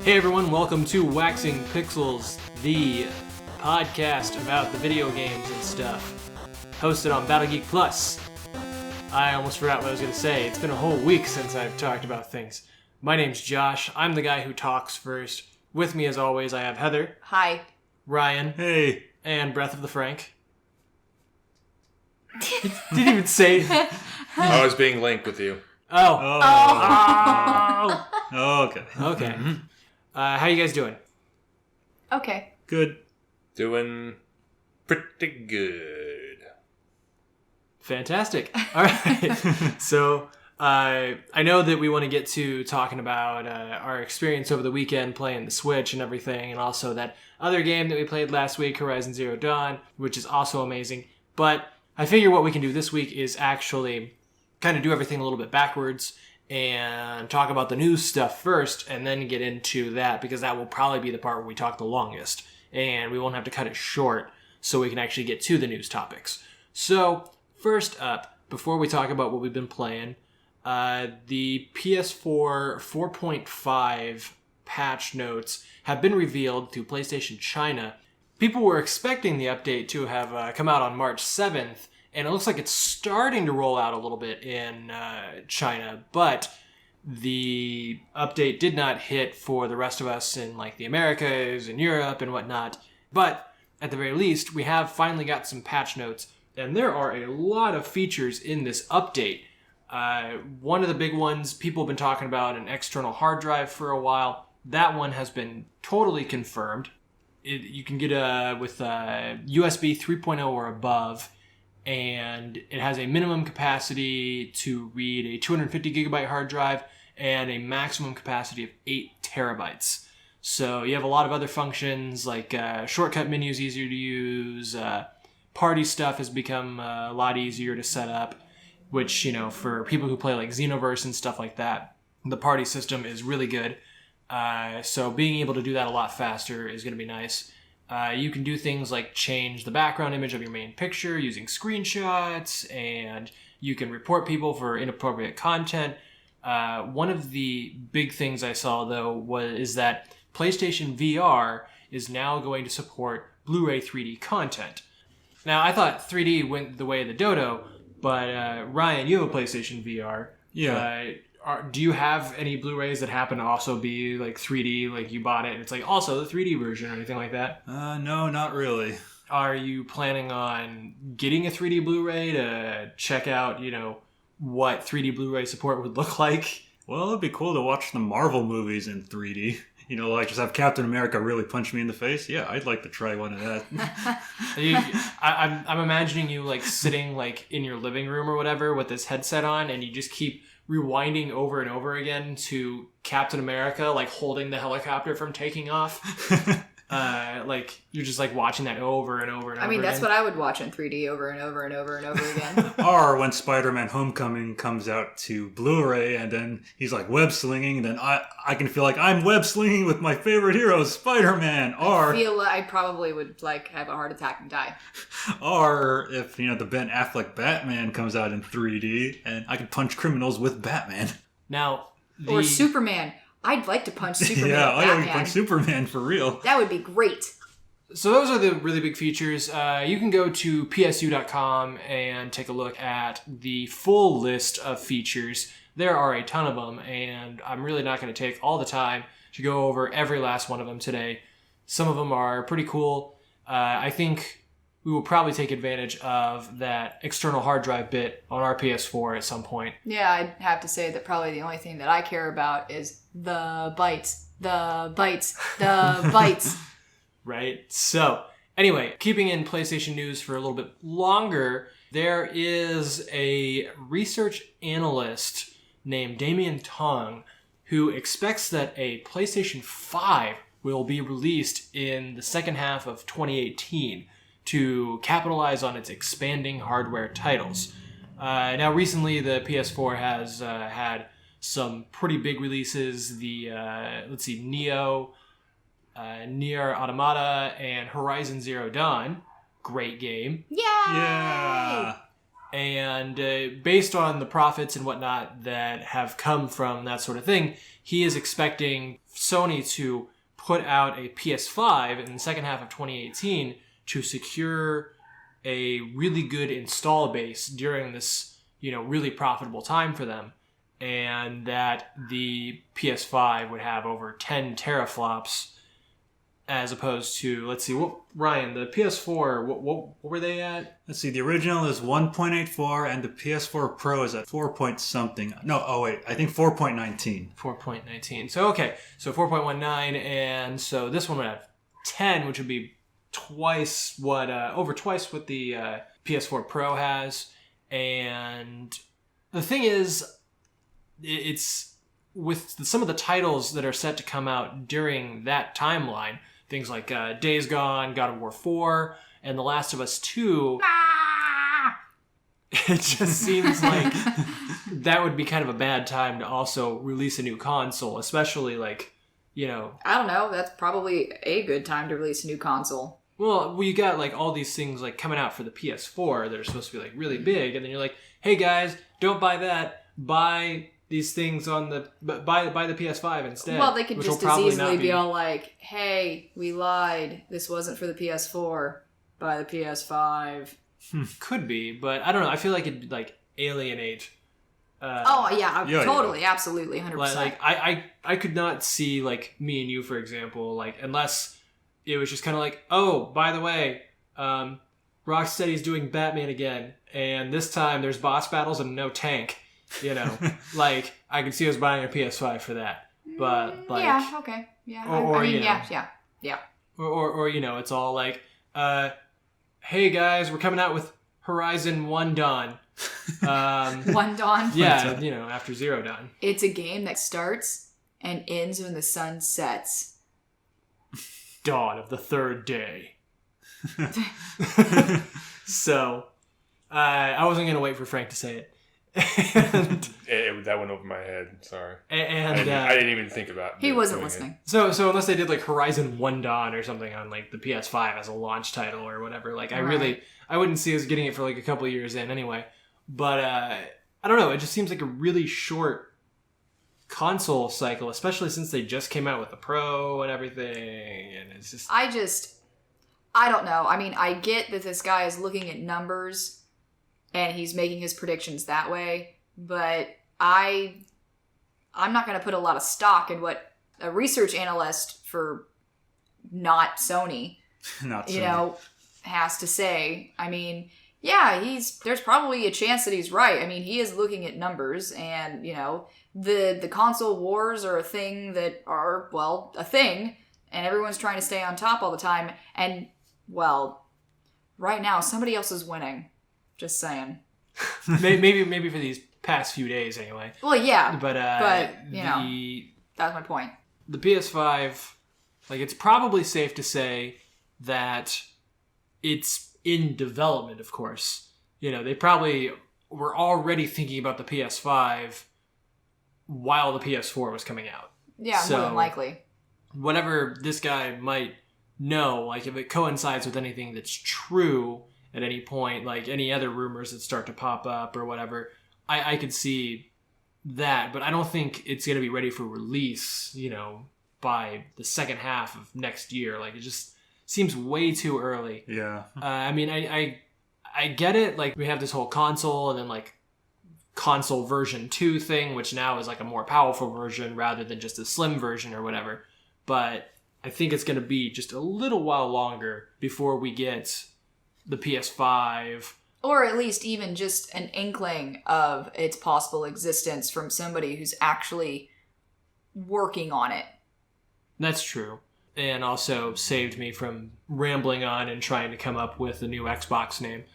Hey everyone, welcome to Waxing Pixels, the podcast about the video games and stuff, hosted on Battle Geek Plus. I almost forgot what I was going to say. It's been a whole week since I've talked about things. My name's Josh. I'm the guy who talks first. With me, as always, I have Heather. Hi. Ryan. Hey. And Breath of the Frank. Didn't even say... I was being linked with you. Oh. Okay. Okay. Mm-hmm. How you guys doing? Okay. Good. Doing pretty good. Fantastic. All right. So, I know that we want to get to talking about our experience over the weekend playing the Switch and everything, and also that other game that we played last week, Horizon Zero Dawn, which is also amazing. But I figure what we can do this week is actually kind of do everything a little bit backwards and talk about the news stuff first and then get into that, because that will probably be the part where we talk the longest and we won't have to cut it short so we can actually get to the news topics. So first up, before we talk about what we've been playing, the PS4 4.5 patch notes have been revealed through PlayStation China. People were expecting the update to have come out on March 7th, and it looks like it's starting to roll out a little bit in China, but the update did not hit for the rest of us in like the Americas and Europe and whatnot. But at the very least, we have finally got some patch notes, and there are a lot of features in this update. One of the big ones, people have been talking about an external hard drive for a while. That one has been totally confirmed. You can get with USB 3.0 or above, and it has a minimum capacity to read a 250 gigabyte hard drive and a maximum capacity of 8 terabytes. So you have a lot of other functions like shortcut menus easier to use, party stuff has become a lot easier to set up, which, you know, for people who play like Xenoverse and stuff like that, the party system is really good. So being able to do that a lot faster is going to be nice. You can do things like change the background image of your main picture using screenshots, and you can report people for inappropriate content. One of the big things I saw, though, is that PlayStation VR is now going to support Blu-ray 3D content. Now, I thought 3D went the way of the dodo, but Ryan, you have a PlayStation VR. Yeah. Do you have any Blu-rays that happen to also be like 3D, like you bought it and it's like also the 3D version or anything like that? No, not really. Are you planning on getting a 3D Blu-ray to check out, you know, what 3D Blu-ray support would look like? Well, it'd be cool to watch the Marvel movies in 3D. You know, like just have Captain America really punch me in the face. Yeah, I'd like to try one of that. I'm imagining you like sitting like in your living room or whatever with this headset on, and you just keep rewinding over and over again to Captain America like holding the helicopter from taking off. Like you're just like watching that over and over and over. I mean, that's again. what I would watch in 3D over and over and over and over again. Or when Spider-Man Homecoming comes out to Blu-ray and then he's like web slinging, then I can feel like I'm web slinging with my favorite hero, Spider-Man. Or I feel like I probably would like have a heart attack and die. Or if, you know, the Ben Affleck Batman comes out in 3D and I can punch criminals with Batman. Now, or Superman. I'd like to punch Superman. Yeah, Batman. I like to punch Superman for real. That would be great. So those are the really big features. You can go to psu.com and take a look at the full list of features. There are a ton of them, and I'm really not going to take all the time to go over every last one of them today. Some of them are pretty cool. I think we will probably take advantage of that external hard drive bit on our PS4 at some point. Yeah, I'd have to say that probably the only thing that I care about is the bytes. The bytes. The bytes. Right? So, anyway, keeping in PlayStation news for a little bit longer, there is a research analyst named Damien Tong who expects that a PlayStation 5 will be released in the second half of 2018 to capitalize on its expanding hardware titles. Now, recently, the PS4 has had some pretty big releases. The, Neo, Nier Automata, and Horizon Zero Dawn. Great game. Yay! Yeah. And based on the profits and whatnot that have come from that sort of thing, he is expecting Sony to put out a PS5 in the second half of 2018 to secure a really good install base during this, really profitable time for them. And that the PS5 would have over 10 teraflops as opposed to, let's see, Ryan, the PS4, what were they at? Let's see, the original is 1.84 and the PS4 Pro is at 4 point something. No, I think 4.19. 4.19. So, okay, so 4.19, and so this one would have 10, which would be over twice what the PS4 Pro has. And the thing is, it's with some of the titles that are set to come out during that timeline, things like Days Gone, God of War 4, and The Last of Us 2, it just seems like that would be kind of a bad time to also release a new console, especially I don't know. That's probably a good time to release a new console. Well, you got all these things coming out for the PS4 that are supposed to be really big, and then you're like, hey guys, don't buy that. Buy these things on the buy the PS5 instead. Well, they could just as easily be all like, "Hey, we lied. This wasn't for the PS4. Buy the PS5." Could be, but I don't know. I feel like it'd alienate. Totally, absolutely, 100%. I could not see me and you, for example, unless it was just kind of oh, by the way, Rocksteady's doing Batman again, and this time there's boss battles and no tank. I could see us buying a PS5 for that, but yeah, okay, yeah, yeah. Or it's all hey guys, we're coming out with Horizon 1 Dawn. One Dawn. Yeah, after Zero Dawn. It's a game that starts and ends when the sun sets. Dawn of the third day. So, I wasn't gonna wait for Frank to say it. That went over my head. Sorry. And I didn't even think about. He wasn't listening. So unless they did Horizon 1 Dawn or something on the PS5 as a launch title or whatever, I wouldn't see us getting it for a couple of years in anyway. But I don't know. It just seems like a really short console cycle, especially since they just came out with the Pro and everything, and it's just. I don't know. I mean, I get that this guy is looking at numbers and he's making his predictions that way, but I'm not going to put a lot of stock in what a research analyst for not Sony, has to say. I mean, yeah, there's probably a chance that he's right. I mean, he is looking at numbers, and the console wars are a thing that are a thing, and everyone's trying to stay on top all the time. And right now somebody else is winning. Just saying. maybe for these past few days anyway. Well, yeah, but that's my point. The PS5, it's probably safe to say that it's in development, of course. They probably were already thinking about the PS5 while the PS4 was coming out. Yeah, more than likely. Whatever this guy might know, if it coincides with anything that's true at any point, any other rumors that start to pop up or whatever, I could see that, but I don't think it's going to be ready for release, by the second half of next year. It just seems way too early. Yeah. I mean, I get it. We have this whole console and then console version 2 thing, which now is a more powerful version rather than just a slim version or whatever. But I think it's going to be just a little while longer before we get the PS5. Or at least even just an inkling of its possible existence from somebody who's actually working on it. That's true. And also saved me from rambling on and trying to come up with a new Xbox name.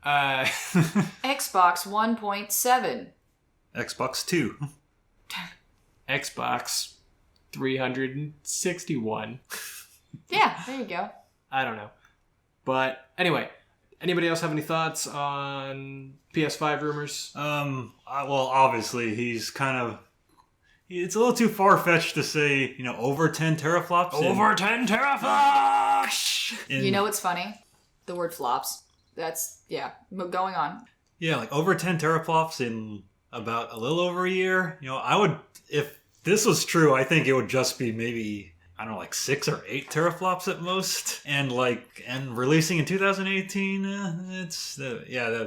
Xbox 1.7. Xbox 2. Xbox 361. Yeah, there you go. I don't know. But anyway, anybody else have any thoughts on PS5 rumors? Well, obviously he's it's a little too far-fetched to say, over 10 teraflops. Over 10 teraflops! You know what's funny? The word flops. That's, yeah, going on. Yeah, like over 10 teraflops in about a little over a year. I would, if this was true, I think it would just be maybe, I don't know, like 6 or 8 teraflops at most. And releasing in 2018,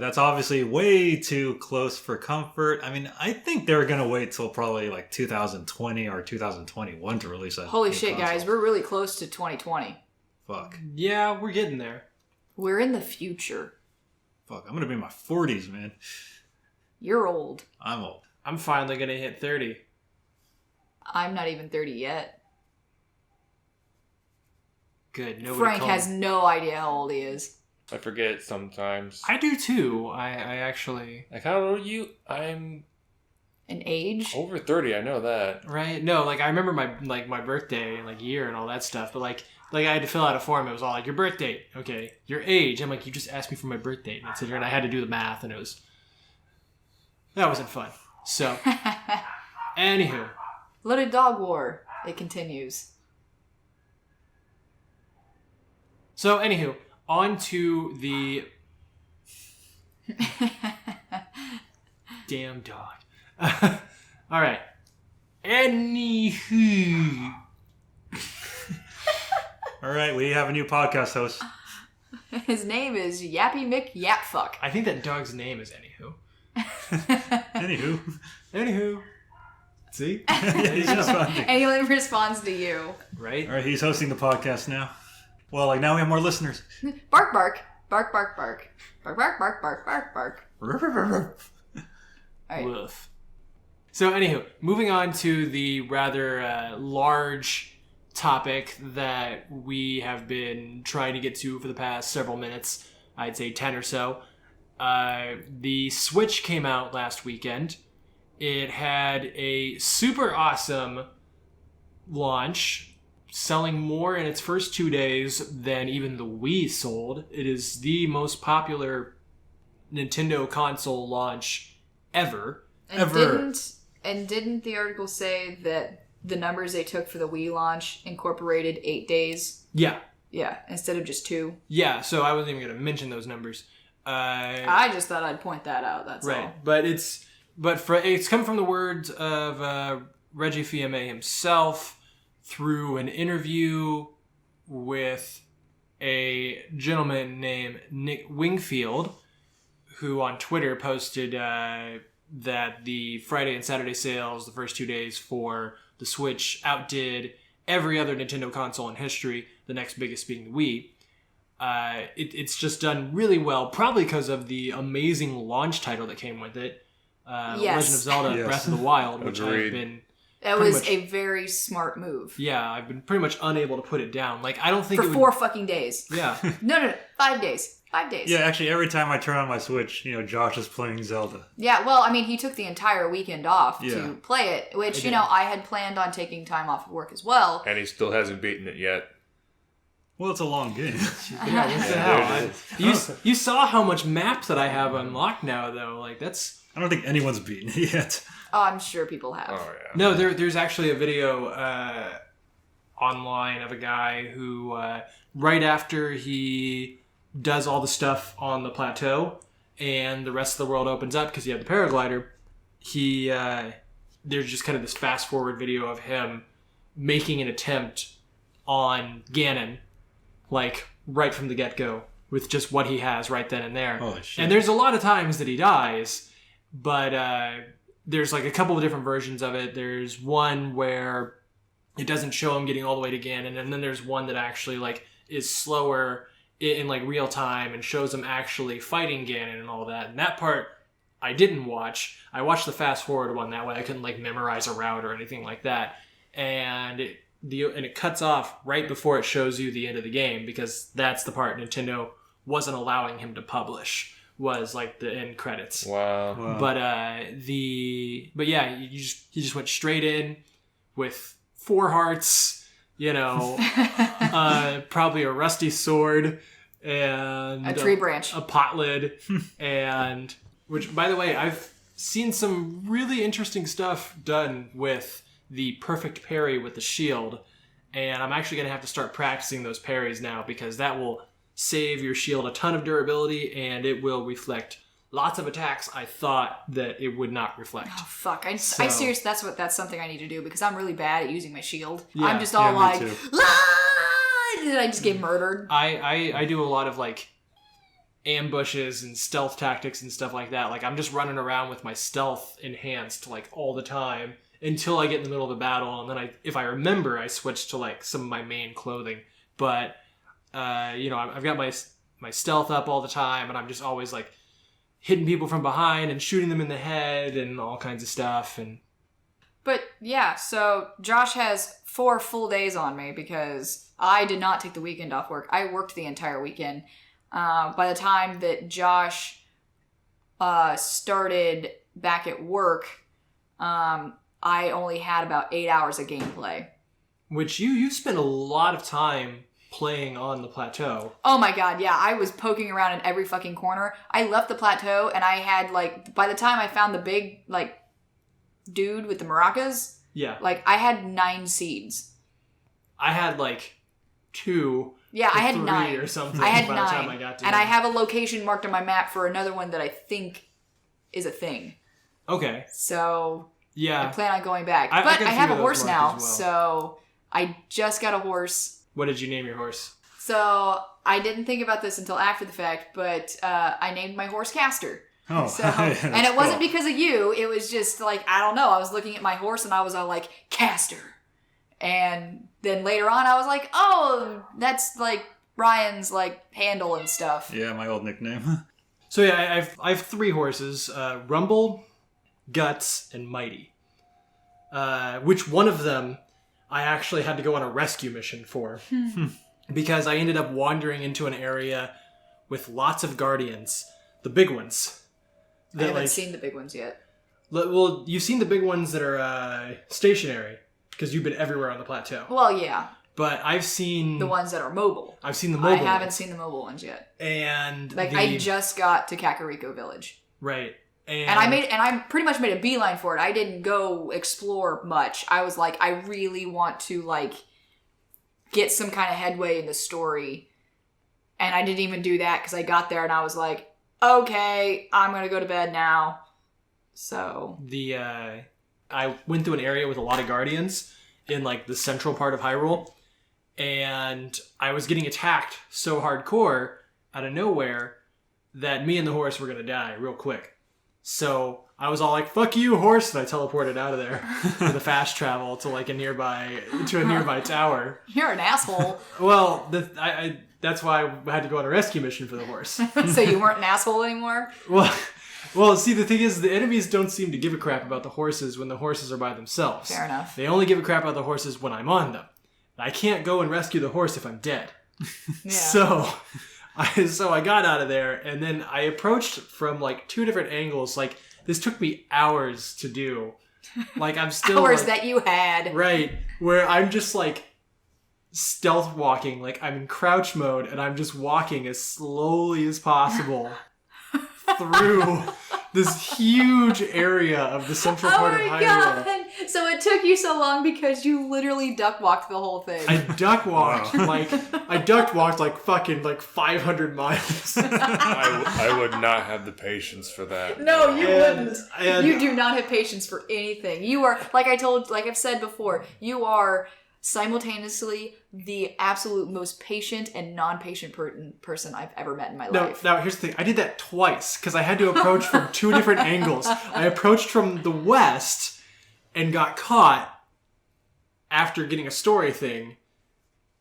that's obviously way too close for comfort. I mean, I think they're going to wait till probably like 2020 or 2021 to release that. Holy shit, guys, we're really close to 2020. Fuck. Yeah, we're getting there. We're in the future. Fuck, I'm going to be in my 40s, man. You're old. I'm old. I'm finally going to hit 30. I'm not even 30 yet. Good. Nobody Frank called. has no idea how old he is. I forget sometimes. I do too. I actually... Like, how old are you? I'm An age? over 30, I know that. Right? No, like I remember my birthday and like year and all that stuff, but like I had to fill out a form. It was all like, your birth date. Okay. Your age. I'm like, you just asked me for my birth date. And I sit here and I had to do the math and that wasn't fun. So, anywho. Loaded Dog War. It continues. So, anywho, on to the damn dog. All right. Anywho. All right, we have a new podcast host. His name is Yappy Mick Yapfuck. I think that dog's name is Anywho. Anywho. See? He's responding. And he only responds to you. Right? All right, he's hosting the podcast now. Well, now we have more listeners. Bark, bark. Bark, bark, bark. Bark, bark, bark, bark, bark, bark. All right. Woof. So, anywho, moving on to the rather large topic that we have been trying to get to for the past several minutes, I'd say 10 or so. The Switch came out last weekend. It had a super awesome launch, selling more in its first 2 days than even the Wii sold. It is the most popular Nintendo console launch ever. And didn't the article say that the numbers they took for the Wii launch incorporated 8 days? Yeah. Yeah, instead of just 2. Yeah, so I wasn't even going to mention those numbers. I just thought I'd point that out, that's right. all. But it's come from the words of Reggie Fils-Aimé himself through an interview with a gentleman named Nick Wingfield, who on Twitter posted that the Friday and Saturday sales, the first 2 days for the Switch, outdid every other Nintendo console in history, the next biggest being the Wii. It's just done really well, probably because of the amazing launch title that came with it. Yes. Legend of Zelda Breath of the Wild, which Agreed. I've been... That was a very smart move. Yeah, I've been pretty much unable to put it down. Like, I don't think For it 4 fucking days. Yeah. No. 5 days. 5 days. Yeah, actually, every time I turn on my Switch, Josh is playing Zelda. Yeah, well, I mean, he took the entire weekend off Yeah. to play it, which, I did. I had planned on taking time off of work as well. And he still hasn't beaten it yet. Well, it's a long game. Yeah, what the hell? You saw how much maps that I have unlocked now, though. Like, that's... I don't think anyone's beaten it yet. Oh, I'm sure people have. Oh, yeah. No, there's actually a video online of a guy who, right after he does all the stuff on the plateau and the rest of the world opens up because he had the paraglider, there's just kind of this fast forward video of him making an attempt on Ganon, like right from the get-go, with just what he has right then and there. Holy shit. And there's a lot of times that he dies, but there's like a couple of different versions of it. There's one where it doesn't show him getting all the way to Ganon, and then there's one that actually like is slower in like real time and shows him actually fighting Ganon and all that. And that part I didn't watch. I watched the fast forward one, that way I couldn't like memorize a route or anything like that. And it cuts off right before it shows you the end of the game, because that's the part Nintendo wasn't allowing him to publish, was like the end credits. Wow. But yeah, you just went straight in with 4 hearts, probably a rusty sword and A tree branch. a pot lid, and which, by the way, I've seen some really interesting stuff done with the perfect parry with the shield, and I'm actually going to have to start practicing those parries now, because that will save your shield a ton of durability, and it will reflect lots of attacks I thought that it would not reflect. Oh fuck! I So- seriously, that's something I need to do because I'm really bad at using my shield. Yeah. I'm just all me like, too. and I just get murdered. I do a lot of like ambushes and stealth tactics and stuff like that. Like I'm just running around with my stealth enhanced like all the time until I get in the middle of the battle, and then if I remember, I switch to like some of my main clothing. But I've got my stealth up all the time, and I'm just always like hitting people from behind and shooting them in the head and all kinds of stuff. And But yeah, so Josh has 4 full days on me because I did not take the weekend off work. I worked the entire weekend. By the time that Josh started back at work, I only had about 8 hours of gameplay. which you spent a lot of time playing on the plateau. Oh my god, yeah, I was poking around in every fucking corner. I left the plateau and I had like, by the time I found the big like dude with the maracas, Yeah. like I had 9 seeds. I had like 2 Yeah, I had 3 9 or something I had by 9, the time I got to and him. I have a location marked on my map for another one that I think is a thing. Okay. So I Yeah. plan on going back. I But got I a have few a of horse those now, marked as so I just got a horse. What did you name your horse? So I didn't think about this until after the fact, but I named my horse Castor. Oh, So, yeah, and that's it wasn't cool. because of you. It was just like, I don't know. I was looking at my horse and I was all like, Castor. And then later on, I was like, oh, that's like Ryan's like handle and stuff. Yeah, my old nickname. So yeah, I have 3 horses: Rumble, Guts, and Mighty. Which one of them I actually had to go on a rescue mission for because I ended up wandering into an area with lots of guardians, the big ones. I haven't seen the big ones yet. Well, you've seen the big ones that are stationary because you've been everywhere on the plateau. Well, yeah, But I've seen the ones that are mobile. I've seen the mobile. I haven't ones. seen the mobile ones yet. And Like I just got to Kakariko Village. right. And I pretty much made a beeline for it. I didn't go explore much. I was like, I really want to like get some kind of headway in the story. And I didn't even do that because I got there and I was like, okay, I'm gonna go to bed now. So I went through an area with a lot of guardians in like the central part of Hyrule, and I was getting attacked so hardcore out of nowhere that me and the horse were gonna die real quick. So I was all like, "Fuck you, horse!" and I teleported out of there with a fast travel to like a nearby tower. you're an asshole. Well, that's why I had to go on a rescue mission for the horse. So you weren't an asshole anymore? Well, see, the thing is, the enemies don't seem to give a crap about the horses when the horses are by themselves. Fair enough. They only give a crap about the horses when I'm on them. I can't go and rescue the horse if I'm dead. Yeah. So I got out of there, and then I approached from like 2 different angles. Like this took me hours to do. Like I'm still Hours like, that you had. right where I'm just like stealth walking. Like I'm in crouch mode, and I'm just walking as slowly as possible through this huge area of the central part of Hyrule. God! So it took you so long because you literally duck walked the whole thing. I duck walked like fucking like 500 miles. I would not have the patience for that. No, you wouldn't. And You do not have patience for anything. You are, like I've said before, you are simultaneously the absolute most patient and non-patient person I've ever met in my life. Now here's the thing. I did that twice because I had to approach from 2 different angles. I approached from the west and got caught after getting a story thing.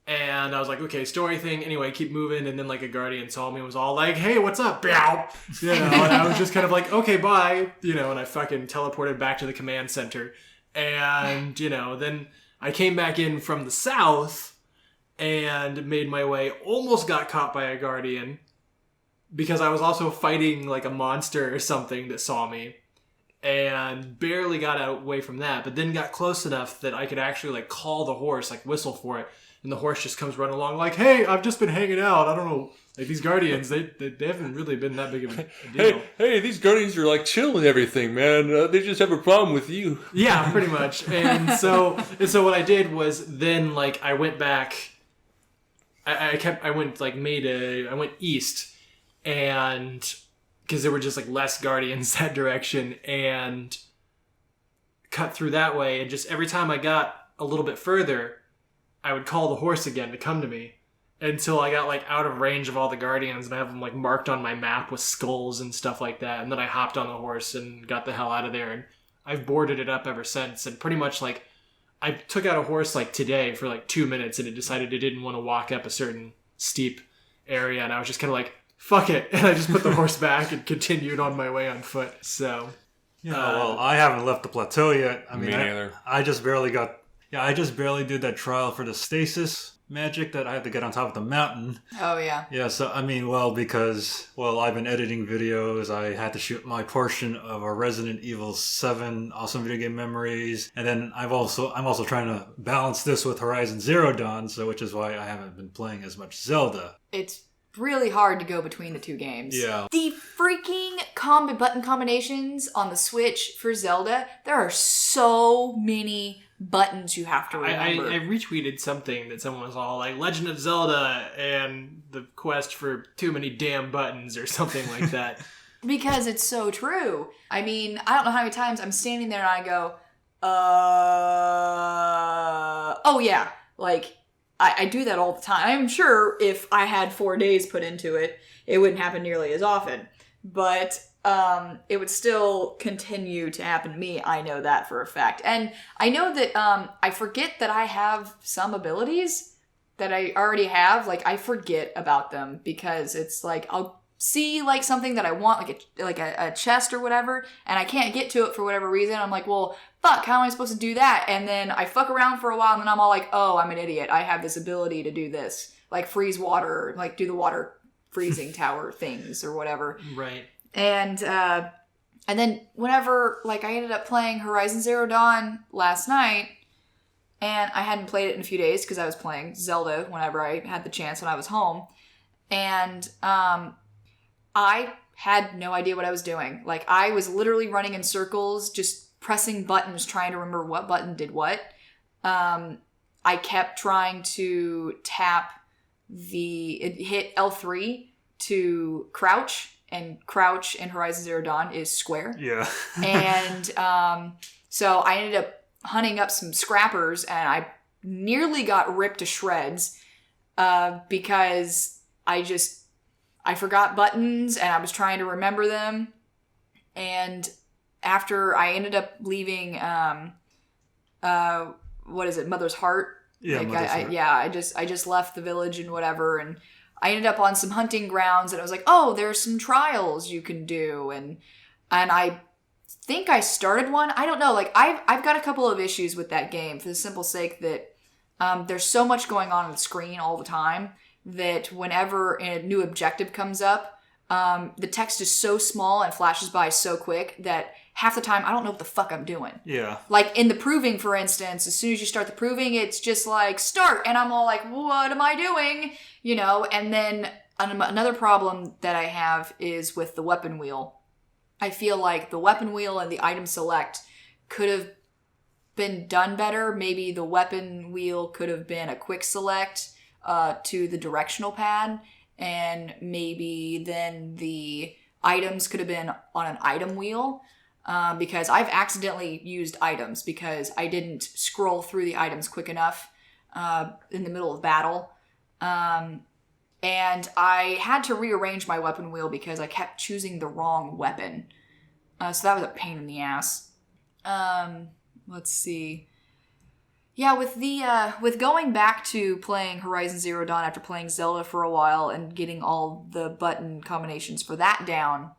And I was like, okay, story thing. Anyway, keep moving. And then like a guardian saw me and was all like, hey, what's up? Bow. You know, and I was just kind of like, okay, bye. You know, and I fucking teleported back to the command center. And, you know, then I came back in from the south and made my way, almost got caught by a guardian because I was also fighting like a monster or something that saw me, and barely got away from that, but then got close enough that I could actually like call the horse, like whistle for it, and the horse just comes running along like, hey, I've just been hanging out. I don't know. Like these guardians, they haven't really been that big of a deal. Hey, these guardians are like chill and everything, man. They just have a problem with you. Yeah, pretty much. And so what I did was then like I went back. I went east, and because there were just like less guardians that direction, and cut through that way. And just every time I got a little bit further, I would call the horse again to come to me until I got like out of range of all the guardians, and I have them like marked on my map with skulls and stuff like that. And then I hopped on the horse and got the hell out of there, and I've boarded it up ever since. And pretty much like I took out a horse like today for like 2 minutes, and it decided it didn't want to walk up a certain steep area, and I was just kind of like, fuck it, and I just put the horse back and continued on my way on foot. So yeah, well, I haven't left the plateau yet. I mean, Me neither. I just barely did that trial for the stasis magic that I had to get on top of the mountain. Oh, yeah. Yeah, so I mean, because I've been editing videos, I had to shoot my portion of our Resident Evil 7 awesome video game memories, and then I'm also trying to balance this with Horizon Zero Dawn, so which is why I haven't been playing as much Zelda. It's really hard to go between the two games. Yeah. The freaking button combinations on the Switch for Zelda, there are so many buttons you have to remember. I retweeted something that someone was all like, Legend of Zelda and the quest for too many damn buttons or something like that. Because it's so true. I mean, I don't know how many times I'm standing there and I go, oh yeah, like, I do that all the time. I'm sure if I had 4 days put into it, it wouldn't happen nearly as often. But it would still continue to happen to me. I know that for a fact. And I know that I forget that I have some abilities that I already have. Like, I forget about them because it's like I'll see like something that I want, like a chest or whatever, and I can't get to it for whatever reason. I'm like, well, fuck, how am I supposed to do that? And then I fuck around for a while, and then I'm all like, oh, I'm an idiot. I have this ability to do this, like freeze water, like do the water freezing tower things or whatever. Right. And then whenever, like, I ended up playing Horizon Zero Dawn last night, and I hadn't played it in a few days because I was playing Zelda whenever I had the chance when I was home, and I had no idea what I was doing. Like, I was literally running in circles, just pressing buttons, trying to remember what button did what. I kept trying to hit L3 to crouch, and crouch in Horizon Zero Dawn is square. Yeah. And so I ended up hunting up some scrappers, and I nearly got ripped to shreds because I forgot buttons, and I was trying to remember them. And after I ended up leaving, what is it, Mother's Heart? Yeah, like Mother's Heart. I just left the village and whatever, and I ended up on some hunting grounds, and I was like, oh, there's some trials you can do, and I think I started one. I don't know. Like, I've got a couple of issues with that game for the simple sake that there's so much going on the screen all the time that whenever a new objective comes up, the text is so small and flashes by so quick that half the time I don't know what the fuck I'm doing. Yeah. Like in the proving, for instance, as soon as you start the proving, it's just like, start. And I'm all like, what am I doing? You know, and then another problem that I have is with the weapon wheel. I feel like the weapon wheel and the item select could have been done better. Maybe the weapon wheel could have been a quick select to the directional pad, and maybe then the items could have been on an item wheel. Because I've accidentally used items because I didn't scroll through the items quick enough in the middle of battle. And I had to rearrange my weapon wheel because I kept choosing the wrong weapon. So that was a pain in the ass. Let's see. Yeah, with going back to playing Horizon Zero Dawn after playing Zelda for a while and getting all the button combinations for that down,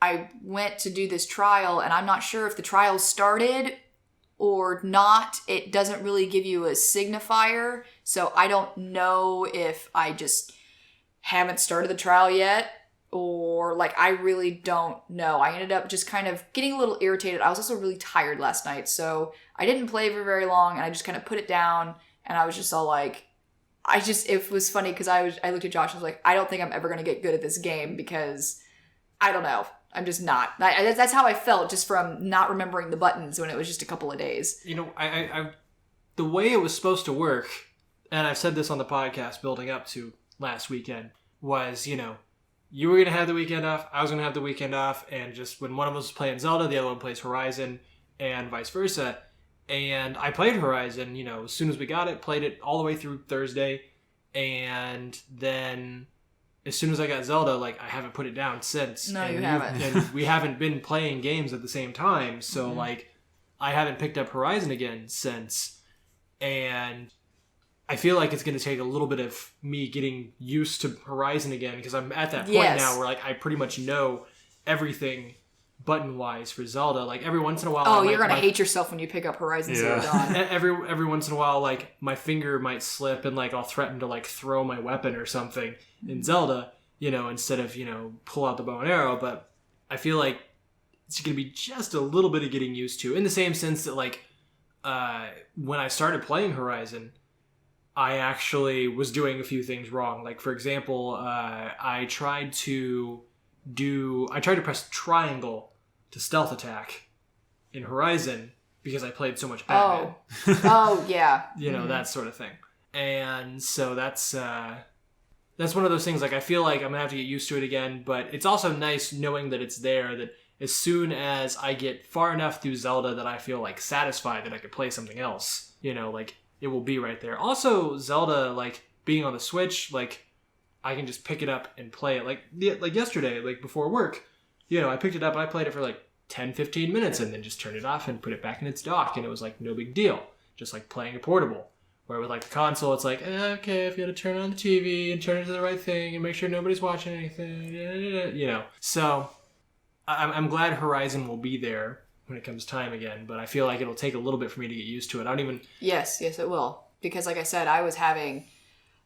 I went to do this trial, and I'm not sure if the trial started or not. It doesn't really give you a signifier, so I don't know if I just haven't started the trial yet, or, like, I really don't know. I ended up just kind of getting a little irritated. I was also really tired last night, so I didn't play for very long, and I just kind of put it down, and I was just all like, it was funny because I looked at Josh and was like, I don't think I'm ever going to get good at this game because, I don't know. I'm just not. That's how I felt just from not remembering the buttons when it was just a couple of days. You know, I the way it was supposed to work, and I've said this on the podcast building up to last weekend, was, you know, you were gonna have the weekend off, I was gonna have the weekend off, and just when one of us was playing Zelda, the other one plays Horizon, and vice versa. And I played Horizon, as soon as we got it, played it all the way through Thursday, and then as soon as I got Zelda, like, I haven't put it down since. No, and you haven't. And we haven't been playing games at the same time, so, like, I haven't picked up Horizon again since. And I feel like it's going to take a little bit of me getting used to Horizon again, because I'm at that point now where, like, I pretty much know everything button-wise for Zelda. Like, every once in a while... Oh, you're going to hate yourself when you pick up Horizon Zero Dawn. Every once in a while, like, my finger might slip and, like, I'll threaten to, like, throw my weapon or something in Zelda, instead of, pull out the bow and arrow. But I feel like it's going to be just a little bit of getting used to, in the same sense that, like, when I started playing Horizon, I actually was doing a few things wrong. Like, for example, I tried to press triangle to stealth attack in Horizon because I played so much Batman. Oh, yeah. That sort of thing. And so that's one of those things, like, I feel like I'm going to have to get used to it again, but it's also nice knowing that it's there, that as soon as I get far enough through Zelda that I feel, like, satisfied that I could play something else, like, it will be right there. Also, Zelda, like, being on the Switch, like, I can just pick it up and play it. Like yesterday, like, before work, I picked it up and I played it for, like, 10-15 minutes and then just turned it off and put it back in its dock, and it was, like, no big deal. Just like playing a portable. Where with, like, the console, it's like, okay, if you had to turn on the TV and turn it to the right thing and make sure nobody's watching anything, So, I'm glad Horizon will be there when it comes time again, but I feel like it'll take a little bit for me to get used to it. Yes, it will. Because, like I said, I was having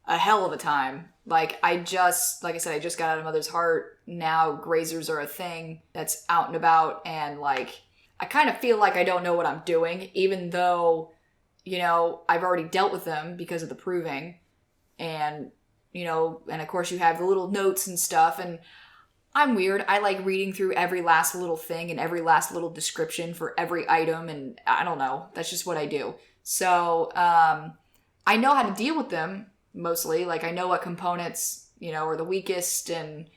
a hell of a time. Like I just got out of Mother's Heart. Now grazers are a thing that's out and about, and, like, I kind of feel like I don't know what I'm doing, even though, I've already dealt with them because of the proving. And, and of course you have the little notes and stuff, and I'm weird. I like reading through every last little thing and every last little description for every item, and I don't know. That's just what I do. So, I know how to deal with them, mostly. Like, I know what components, are the weakest, and,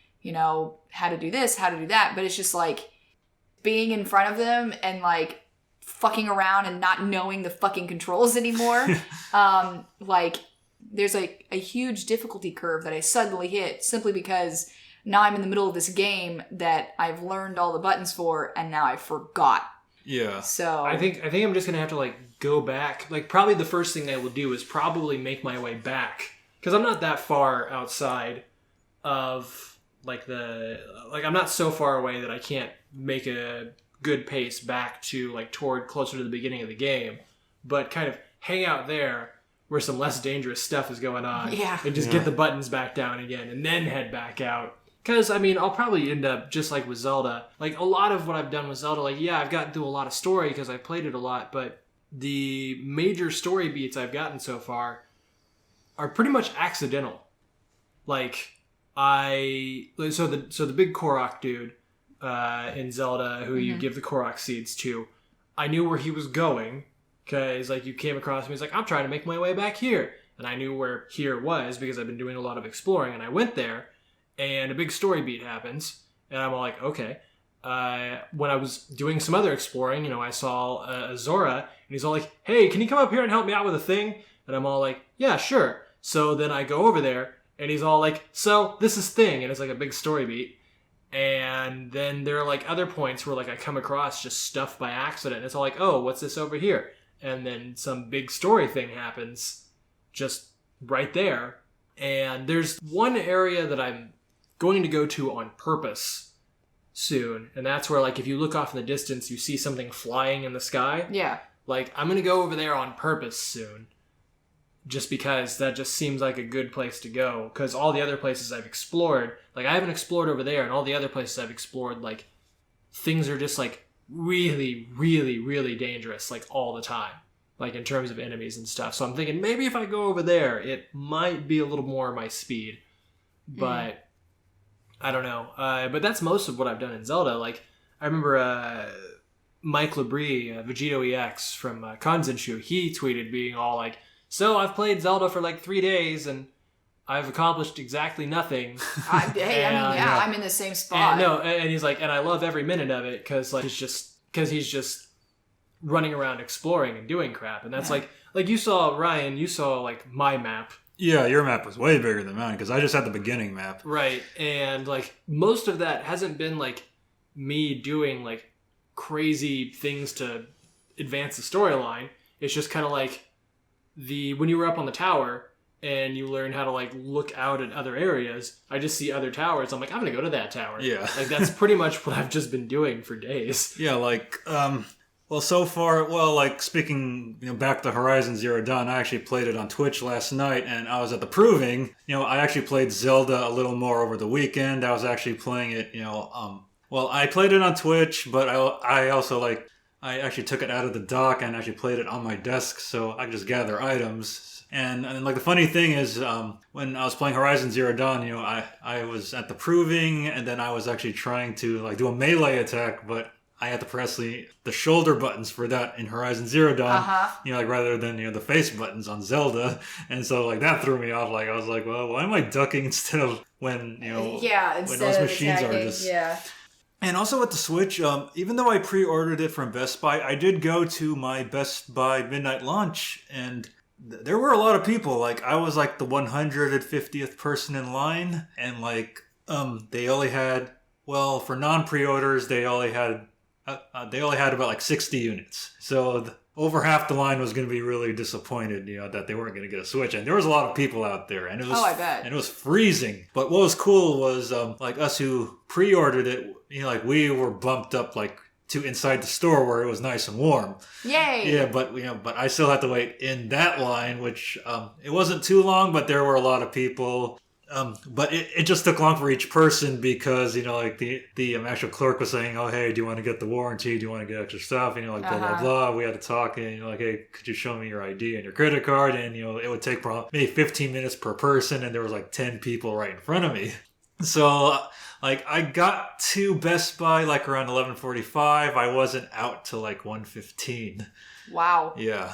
how to do this, how to do that, but it's just, like, being in front of them and, like, fucking around and not knowing the fucking controls anymore. Like, there's, like, a huge difficulty curve that I suddenly hit simply because now I'm in the middle of this game that I've learned all the buttons for, and now I forgot. Yeah. So I think I'm just gonna have to, like, go back. Like, probably the first thing I will do is probably make my way back, because I'm not that far outside of, like, I'm not so far away that I can't make a good pace back to, like, toward closer to the beginning of the game, but kind of hang out there where some less dangerous stuff is going on, and just get the buttons back down again, and then head back out. Because, I'll probably end up just like with Zelda. Like, a lot of what I've done with Zelda, like, yeah, I've gotten through a lot of story because I played it a lot, but the major story beats I've gotten so far are pretty much accidental. Like, so the big Korok dude in Zelda, who you give the Korok seeds to, I knew where he was going, because, like, you came across him, he's like, I'm trying to make my way back here. And I knew where here was because I've been doing a lot of exploring, and I went there, and a big story beat happens, and I'm all like, okay. When I was doing some other exploring, I saw Zora, and he's all like, hey, can you come up here and help me out with a thing? And I'm all like, yeah, sure. So then I go over there, and he's all like, so this is thing, and it's like a big story beat. And then there are, like, other points where, like, I come across just stuff by accident. It's all like, oh, what's this over here? And then some big story thing happens just right there. And there's one area that I'm going to go to on purpose soon, and that's where, like, if you look off in the distance, you see something flying in the sky. Yeah. Like, I'm going to go over there on purpose soon, just because that just seems like a good place to go, because all the other places I've explored, like, I haven't explored over there, and all the other places I've explored, like, things are just, like, really, really, really dangerous, like, all the time, like, in terms of enemies and stuff. So I'm thinking, maybe if I go over there, it might be a little more my speed, but I don't know. But that's most of what I've done in Zelda. Like, I remember Mike Labrie, Vegito EX from Kanzenshu, he tweeted being all like, so I've played Zelda for like 3 days, and I've accomplished exactly nothing. I'm in the same spot. And he's like, and I love every minute of it because he's just running around exploring and doing crap. And that's like you saw, Ryan, you saw like my map. Yeah, your map was way bigger than mine because I just had the beginning map. Right. And like most of that hasn't been like me doing like crazy things to advance the storyline. It's just kind of like when you were up on the tower and you learn how to like look out at other areas, I just see other towers. I'm like, I'm gonna go to that tower. Yeah. Like that's pretty much what I've just been doing for days. Yeah, like well, so far, like speaking, back to Horizon Zero Dawn, I actually played it on Twitch last night, and I was at the proving. I actually played Zelda a little more over the weekend. I was actually playing it, well, I played it on Twitch, but I also I actually took it out of the dock and actually played it on my desk, so I could just gather items. And like the funny thing is, when I was playing Horizon Zero Dawn, I was at the proving, and then I was actually trying to like do a melee attack, but I had to press the shoulder buttons for that in Horizon Zero Dawn, rather than the face buttons on Zelda, and so like that threw me off. Like I was like, well, why am I ducking instead of when when those machines are just And also with the Switch, even though I pre-ordered it from Best Buy, I did go to my Best Buy midnight launch, and there were a lot of people. Like I was like the 150th person in line, and like they only had for non-pre-orders they only had about like 60 units. So over half the line was going to be really disappointed, that they weren't going to get a Switch. And there was a lot of people out there, and it was I bet. And it was freezing. But what was cool was like us who pre-ordered it, we were bumped up like to inside the store where it was nice and warm. Yay! Yeah, but but I still had to wait in that line, which it wasn't too long, but there were a lot of people. But it just took long for each person because, the actual clerk was saying, oh, hey, do you want to get the warranty? Do you want to get extra stuff? And, blah, blah, blah. We had to talk, and, hey, could you show me your ID and your credit card? And, it would take maybe 15 minutes per person, and there was like 10 people right in front of me. So, I got to Best Buy like around 11:45. I wasn't out till like 1:15. Wow. Yeah.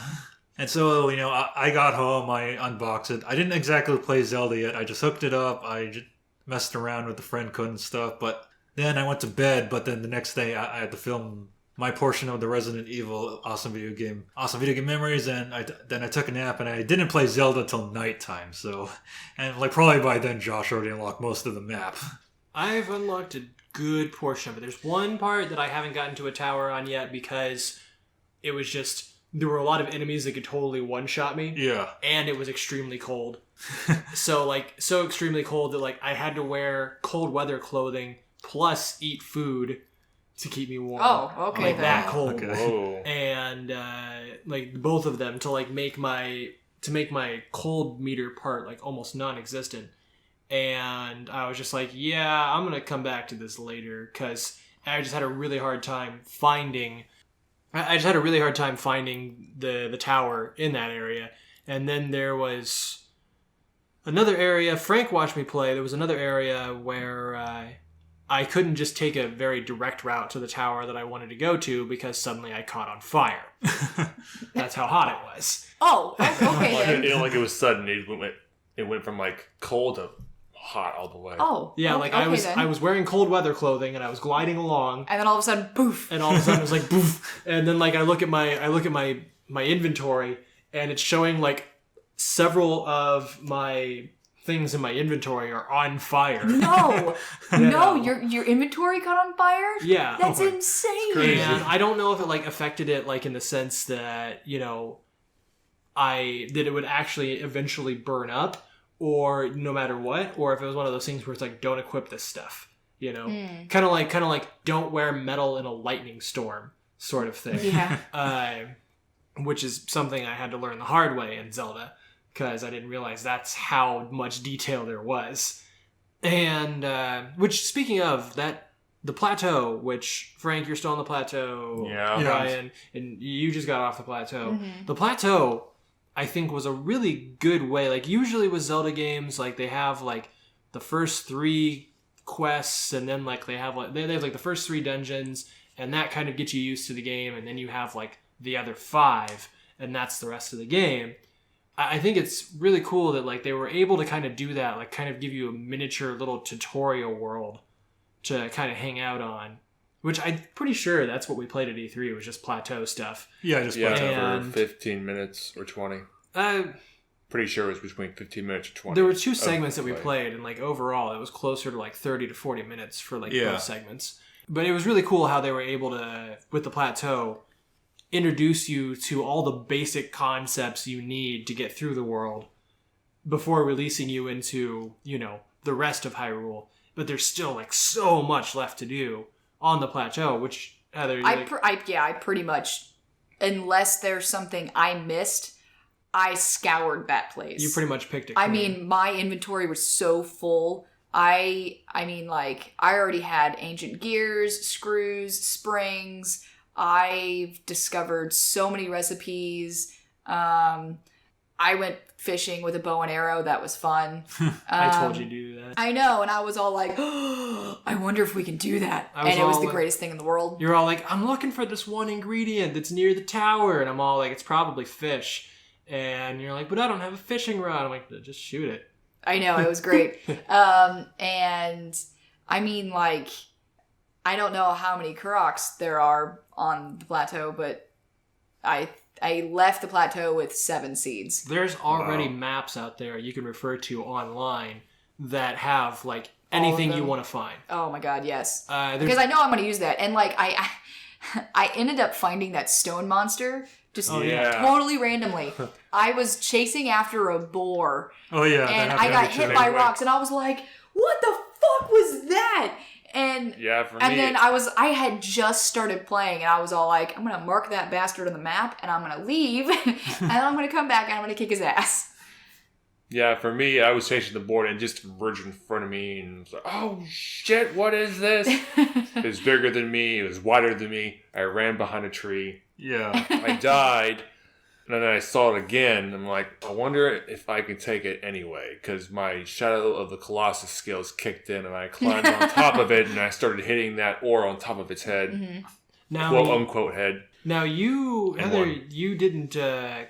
And so, I got home, I unboxed it. I didn't exactly play Zelda yet. I just hooked it up. I just messed around with the friend code and stuff. But then I went to bed. But then the next day, I had to film my portion of the Resident Evil Awesome Video Game Memories. And then I took a nap, and I didn't play Zelda till nighttime. So, and like probably by then, Josh already unlocked most of the map. I've unlocked a good portion of it. There's one part that I haven't gotten to a tower on yet because it was just... There were a lot of enemies that could totally one-shot me. Yeah. And it was extremely cold. So extremely cold that, I had to wear cold weather clothing plus eat food to keep me warm. Oh, okay. Like, that cold. Okay. Whoa. And, both of them to, make my cold meter part, almost non-existent. And I was just like, yeah, I'm going to come back to this later because I just had a really hard time finding the tower in that area. And then there was another area, Frank watched me play, there was another area where I couldn't just take a very direct route to the tower that I wanted to go to because suddenly I caught on fire. That's how hot it was. Oh, okay. It was sudden. It went from cold to hot all the way. Oh, yeah. I was wearing cold weather clothing and I was gliding along, and then all of a sudden, poof! And all of a sudden it was like poof, and then I look at my inventory and it's showing several of my things in my inventory are on fire. No, no, your inventory caught on fire. Yeah, that's insane. And I don't know if it affected it in the sense that that it would actually eventually burn up. Or no matter what, or if it was one of those things where it's don't equip this stuff, kind of like don't wear metal in a lightning storm sort of thing. Yeah. Which is something I had to learn the hard way in Zelda because I didn't realize that's how much detail there was. And which, speaking of that, the plateau, which Frank, you're still on the plateau, yeah, Ryan, and you just got off the plateau. Mm-hmm. The plateau, I think, was a really good way. Usually with Zelda games, they have the first 3 quests, and then they have the first 3 dungeons, and that kind of gets you used to the game, and then you have the other 5, and that's the rest of the game. I think it's really cool that like they were able to kind of do that, like kind of give you a miniature little tutorial world to kind of hang out on, which I'm pretty sure that's what we played at E3. It was just plateau stuff. Yeah, just Yeah, plateau. for 15 minutes or 20. Pretty sure it was between 15 minutes or 20. There were 2 segments that we played, and like overall, it was closer to like 30 to 40 minutes for like both segments. But it was really cool how they were able to, with the plateau, introduce you to all the basic concepts you need to get through the world before releasing you into, you know, the rest of Hyrule. But there's still like so much left to do on the plateau, which Heather, I pretty much, unless there's something I missed, I scoured that place. you pretty much picked it. I mean, my inventory was so full. I mean, like, I already had ancient gears, screws, springs. I've discovered so many recipes. I went fishing with a bow and arrow. That was fun. I told you to do that. I know, and I was all like, oh, I wonder if we can do that. And it was the greatest thing in the world. You're all like, I'm looking for this one ingredient that's near the tower. And I'm all like, it's probably fish. And you're like, but I don't have a fishing rod. I'm like, just shoot it. I know, it was great. And I mean, like, I don't know how many Kuroks there are on the plateau, but I left the plateau with 7 seeds. There's already maps out there you can refer to online that have, like, anything you want to find. Oh my god, yes. Because I know I'm going to use that. And, like, I ended up finding that stone monster just totally randomly. I was chasing after a boar. Oh, yeah. And I got hit by rocks, and I was like, what the fuck was that? And then I had just started playing, and I was all like, I'm gonna mark that bastard on the map, and I'm gonna leave, and then I'm gonna come back and I'm gonna kick his ass. Yeah, for me, I was chasing the board and just emerged in front of me, and I was like, oh shit, what is this? It was bigger than me, it was wider than me. I ran behind a tree. Yeah. I died. And then I saw it again, and I'm like, I wonder if I can take it anyway, because my Shadow of the Colossus skills kicked in, and I climbed on top of it, and I started hitting that ore on top of its head. Mm-hmm. Now, quote unquote head. Now you, Heather, you didn't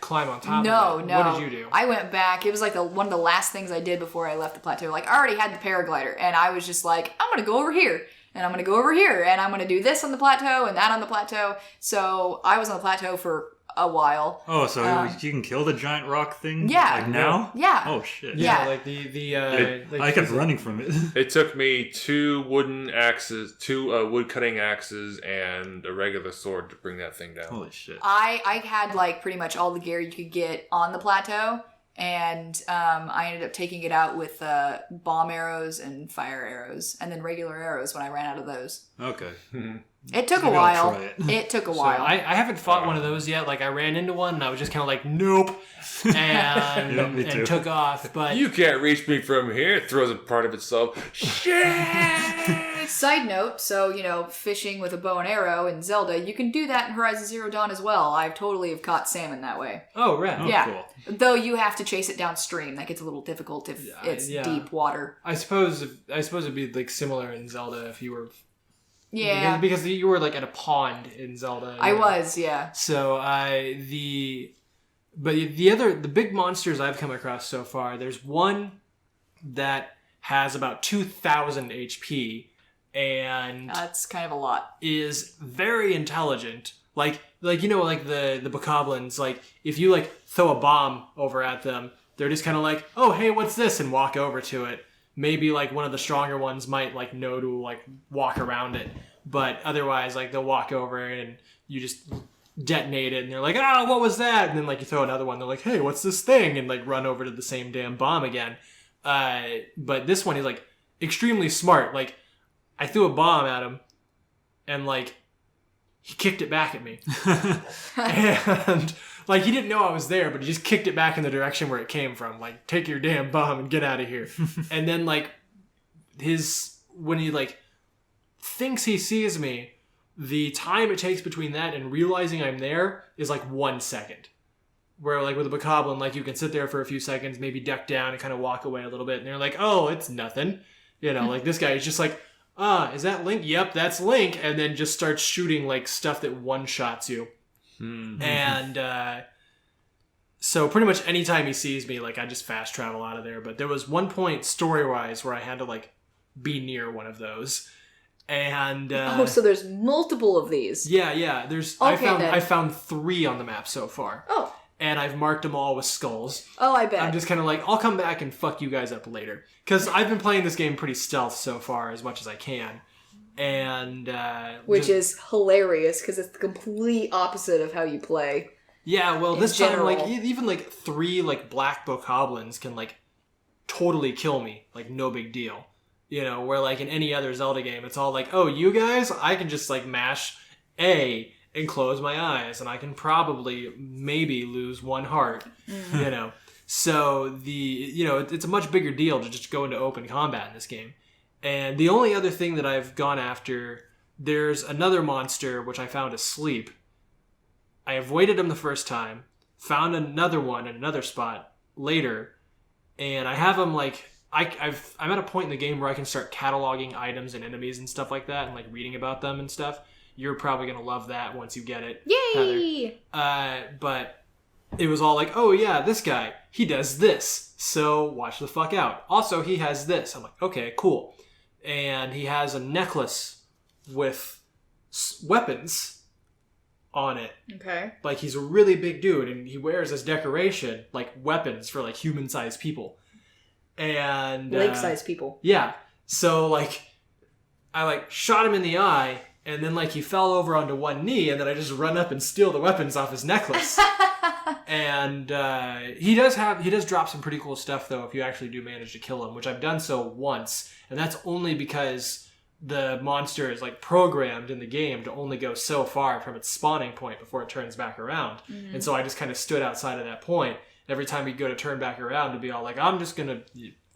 climb on top of it. No. What did you do? I went back. It was like one of the last things I did before I left the plateau. Like, I already had the paraglider, and I was just like, I'm going to go over here. And I'm going to go over here, and I'm going to do this on the plateau and that on the plateau. So I was on the plateau for a while. Oh, so you can kill the giant rock thing? Yeah. Like now? Yeah. Oh, shit. Yeah, Yeah. like I kept running from it. It took me 2 wooden axes, 2 wood cutting axes, and a regular sword to bring that thing down. Holy shit. I had, like, pretty much all the gear you could get on the plateau. And I ended up taking it out with bomb arrows and fire arrows, and then regular arrows when I ran out of those. Okay. It took a Maybe I'll while. try it. It took a So while. I haven't fought one of those yet. Like, I ran into one, and I was just kind of like, nope, and, Yeah, me too. and took off. But You can't reach me from here. It throws a part of itself. Shit! Side note, so, you know, fishing with a bow and arrow in Zelda, you can do that in Horizon Zero Dawn as well. I totally have caught salmon that way. oh, right. Oh, Yeah. cool. Though you have to chase it downstream. That gets a little difficult if it's yeah. deep water. I suppose it'd be like similar in Zelda if you were Yeah. because you were like at a pond in Zelda. I was, yeah. So the big monsters I've come across so far, there's one that has about 2,000 HP and That's kind of a lot. is very intelligent. Like you know, like the bokoblins, like if you like throw a bomb over at them, they're just kind of like, oh hey, what's this, and walk over to it. Maybe like one of the stronger ones might like know to like walk around it, but otherwise like they'll walk over and you just detonate it, and they're like, oh, what was that? And then like you throw another one, they're like, hey, what's this thing? And like run over to the same damn bomb again. But this one is like extremely smart. Like I threw a bomb at him, and like he kicked it back at me, and like he didn't know I was there, but he just kicked it back in the direction where it came from. Like, take your damn bomb and get out of here. And then like when he like thinks he sees me, the time it takes between that and realizing I'm there is like 1 second. Where like with a bokoblin, like you can sit there for a few seconds, maybe duck down and kind of walk away a little bit, and they're like, oh, it's nothing. You know, like this guy is just like, is that Link? Yep, that's Link. And then just starts shooting like stuff that one-shots you. Mm-hmm. And So pretty much anytime he sees me, like, I just fast travel out of there. But there was one point story-wise where I had to, like, be near one of those. And so there's multiple of these. Yeah. There's I found 3 on the map so far. Oh. And I've marked them all with skulls. Oh, I bet. I'm just kind of like, I'll come back and fuck you guys up later. Because I've been playing this game pretty stealth so far, as much as I can. And which is hilarious, because it's the complete opposite of how you play. Yeah, well, this general. time, like, even, like, 3, like, Black Book Hoblins can, like, totally kill me. Like, no big deal. You know, where, like, in any other Zelda game, it's all like, oh, you guys? I can just, like, mash A and close my eyes, and I can probably, maybe, lose 1 heart, you know? So, it's a much bigger deal to just go into open combat in this game. And the only other thing that I've gone after, there's another monster, which I found asleep. I avoided him the first time, found another one in another spot later, and I have him, like, I'm at a point in the game where I can start cataloging items and enemies and stuff like that, and, like, reading about them and stuff. You're probably going to love that once you get it. Yay! Heather. But it was all like, oh yeah, this guy, he does this, so watch the fuck out. Also, he has this. I'm like, okay, cool. And he has a necklace with weapons on it. Okay. Like, he's a really big dude, and he wears as decoration, like, weapons for, like, human-sized people. And Lake-sized people. Yeah. So, like, I, like, shot him in the eye, and then, like, he fell over onto one knee, and then I just run up and steal the weapons off his necklace. And he does drop some pretty cool stuff, though, if you actually do manage to kill him, which I've done so once, and that's only because the monster is, like, programmed in the game to only go so far from its spawning point before it turns back around. Mm-hmm. And so I just kind of stood outside of that point. Every time he'd go to turn back around to be all like, I'm just gonna,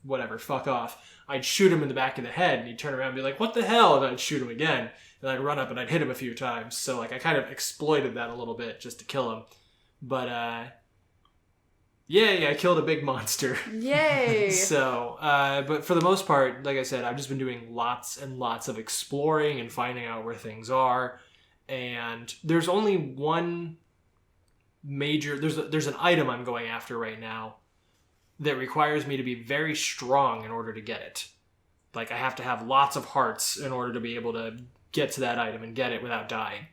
whatever, fuck off. I'd shoot him in the back of the head, and he'd turn around and be like, what the hell? And I'd shoot him again. And I'd run up and I'd hit him a few times. So, like, I kind of exploited that a little bit just to kill him. But, I killed a big monster. Yay! So, but for the most part, like I said, I've just been doing lots and lots of exploring and finding out where things are. And there's only one major... There's an item I'm going after right now that requires me to be very strong in order to get it. Like, I have to have lots of hearts in order to be able to get to that item and get it without dying.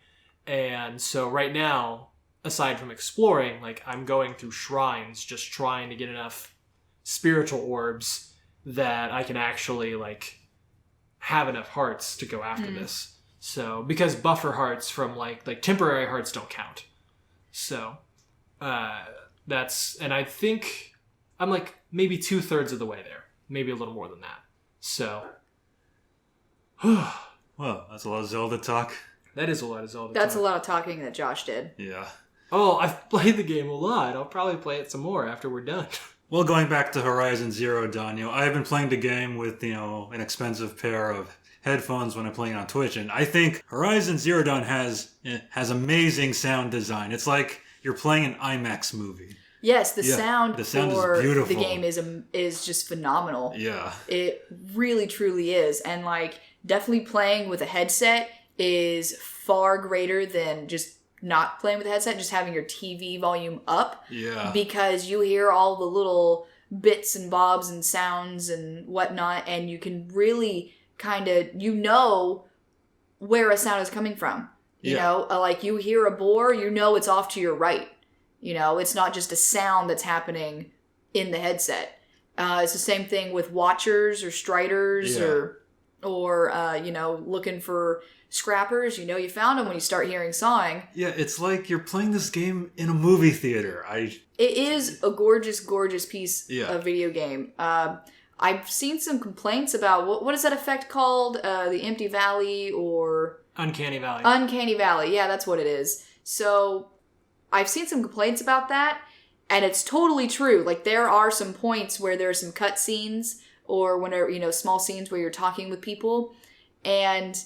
And so right now, aside from exploring, like, I'm going through shrines just trying to get enough spiritual orbs that I can actually, like, have enough hearts to go after this. So, because buffer hearts from, like temporary hearts don't count. So, and I think I'm, like, maybe 2/3 of the way there. Maybe a little more than that. So. Well, that's a lot of Zelda talk. That is a lot of Zelda That's talk. a lot of talking that Josh did. Yeah. Oh, I've played the game a lot. I'll probably play it some more after we're done. Well, going back to Horizon Zero Dawn, I've been playing the game with, an expensive pair of headphones when I'm playing on Twitch, and I think Horizon Zero Dawn has amazing sound design. It's like you're playing an IMAX movie. Yes, the sound is for beautiful. the game is just phenomenal. Yeah. It really, truly is. And, like, definitely playing with a headset is far greater than just not playing with a headset, just having your TV volume up. Yeah. Because you hear all the little bits and bobs and sounds and whatnot, and you can really kind of, where a sound is coming from. You know, like, you hear a boar, it's off to your right. It's not just a sound that's happening in the headset. It's the same thing with watchers or striders or looking for scrappers. You found them when you start hearing sawing. Yeah, it's like you're playing this game in a movie theater. It is a gorgeous, gorgeous piece of video game. I've seen some complaints about, what is that effect called? The Empty Valley or... Uncanny Valley. Uncanny Valley, yeah, that's what it is. So... I've seen some complaints about that, and it's totally true. Like, there are some points where there are some cut scenes or whenever, small scenes where you're talking with people. And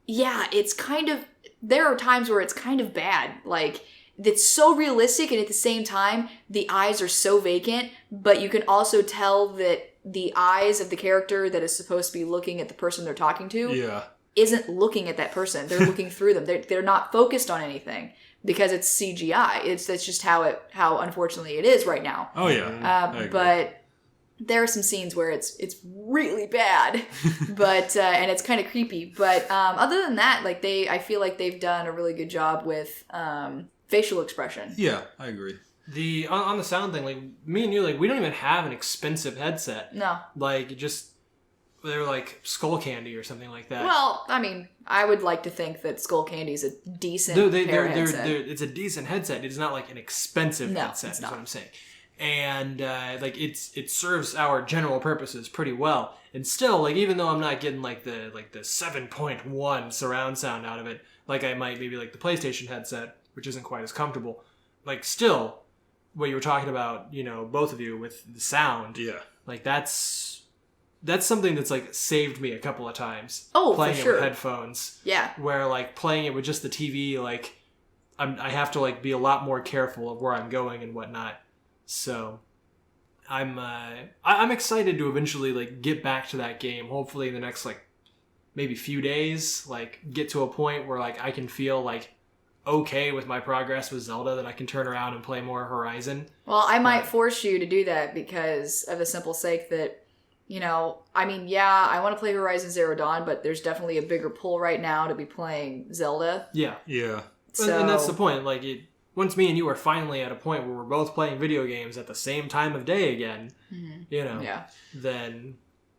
yeah, it's kind of, there are times where it's kind of bad. Like, it's so realistic, and at the same time, the eyes are so vacant, but you can also tell that the eyes of the character that is supposed to be looking at the person they're talking to isn't looking at that person. They're looking through them. They're not focused on anything. because it's CGI. That's just how unfortunately it is right now. Oh yeah. I agree. But there are some scenes where it's really bad, but and it's kind of creepy. But other than that, like I feel like they've done a really good job with facial expression. Yeah, I agree. On the sound thing, like me and you, like we don't even have an expensive headset. No. Like they're like Skull Candy or something like that. Well, I mean, I would like to think that Skull Candy's a decent headset. It's a decent headset. It's not like an expensive headset. It's is not. what I'm saying. And like it serves our general purposes pretty well. And still, like even though I'm not getting like the 7.1 surround sound out of it, like I might maybe like the PlayStation headset, which isn't quite as comfortable. Like still, what you were talking about, both of you with the sound. Yeah. Like that's something that's like saved me a couple of times. Oh, playing for sure. it with headphones. Yeah. Where like playing it with just the TV, like I have to like be a lot more careful of where I'm going and whatnot. So I'm excited to eventually like get back to that game. Hopefully in the next like maybe few days, like get to a point where like I can feel like okay with my progress with Zelda, that I can turn around and play more Horizon. Well, I might force you to do that because of the simple sake that, I mean, yeah, I want to play Horizon Zero Dawn, but there's definitely a bigger pull right now to be playing Zelda. Yeah. Yeah. So, and that's the point. Like, once me and you are finally at a point where we're both playing video games at the same time of day again, then...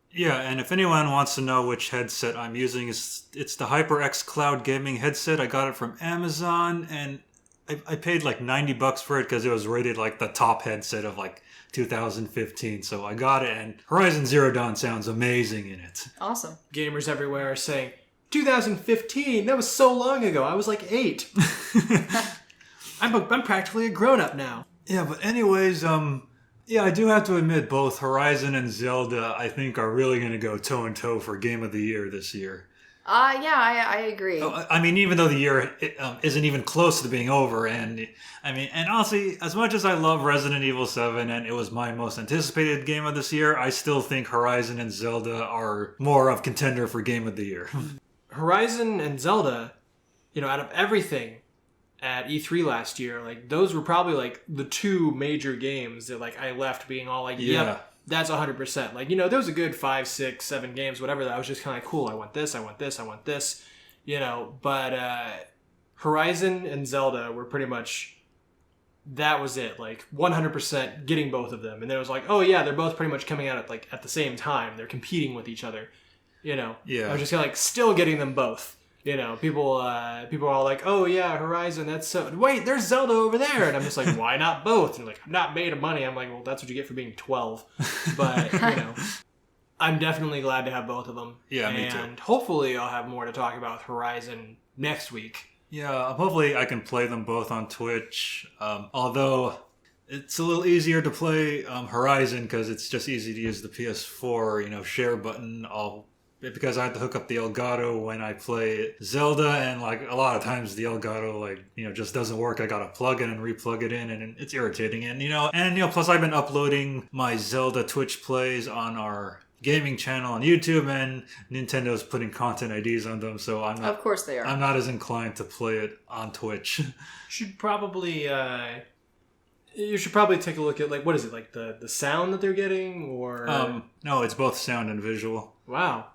Yeah, and if anyone wants to know which headset I'm using, it's the HyperX Cloud Gaming headset. I got it from Amazon, and I paid like $90 for it because it was rated like the top headset of like 2015. So I got it, and Horizon Zero Dawn sounds amazing in it. Awesome. Gamers everywhere are saying, 2015? That was so long ago. I was like 8. I'm practically a grown-up now. Yeah, but anyways, yeah, I do have to admit both Horizon and Zelda, I think, are really going to go toe-in-toe for Game of the Year this year. I agree. I mean, even though the year isn't even close to being over, and honestly, as much as I love Resident Evil 7 and it was my most anticipated game of this year, I still think Horizon and Zelda are more of contender for Game of the Year. Horizon and Zelda, out of everything at E3 last year, like those were probably like the two major games that like I left being all like, yep, that's 100%. Like, there was a good 5, 6, 7 games, whatever, that I was just kind of like, cool, I want this, but Horizon and Zelda were pretty much, that was it, like 100% getting both of them. And then it was like, oh yeah, they're both pretty much coming out at the same time. They're competing with each other, Yeah. I was just kind of like still getting them both. People are all like, oh yeah, Horizon, that's so... Wait, there's Zelda over there! And I'm just like, why not both? And like, I'm not made of money. I'm like, well, that's what you get for being 12. But, I'm definitely glad to have both of them. Yeah, me too. And hopefully I'll have more to talk about Horizon next week. Yeah, hopefully I can play them both on Twitch. Although it's a little easier to play Horizon because it's just easy to use the PS4, share button. Because I have to hook up the Elgato when I play Zelda, and like a lot of times the Elgato just doesn't work. I gotta plug it and replug it in, and it's irritating. And plus I've been uploading my Zelda Twitch plays on our gaming channel on YouTube, and Nintendo's putting content IDs on them, so I'm not. Of course they are. I'm not as inclined to play it on Twitch. You should probably take a look at what is it, like the sound that they're getting, or no, it's both sound and visual. Wow.